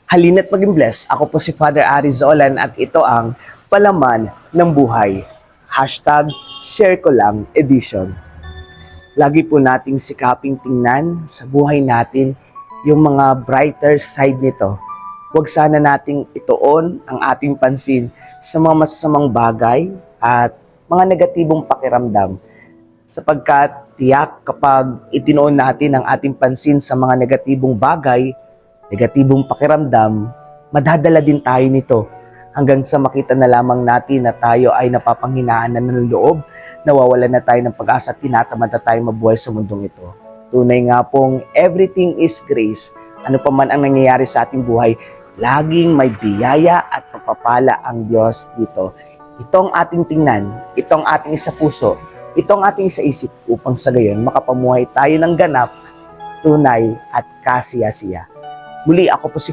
Halina't maging blessed. Ako po si Father Arizolan at ito ang Palaman ng Buhay. Hashtag Share Ko Lang Edition. Lagi po nating sikaping tingnan sa buhay natin yung mga brighter side nito. Huwag sana nating ituon ang ating pansin sa mga masasamang bagay at mga negatibong pakiramdam. Sapagkat tiyak kapag itinoon natin ang ating pansin sa mga negatibong bagay, negatibong pakiramdam, madadala din tayo nito hanggang sa makita na lamang natin na tayo ay napapanghinaan na ng loob, nawawalan na tayo ng pag-asa at tinatamad na tayo mabuhay sa mundong ito. Tunay nga pong everything is grace. Ano pa man ang nangyayari sa ating buhay, laging may biyaya at pagpapala ang Diyos dito. Ito ang ating tingnan, ito ang ating isa puso, ito ang ating isa isip upang sa gayon makapamuhay tayo ng ganap, tunay at kasiya-siya. Muli ako po si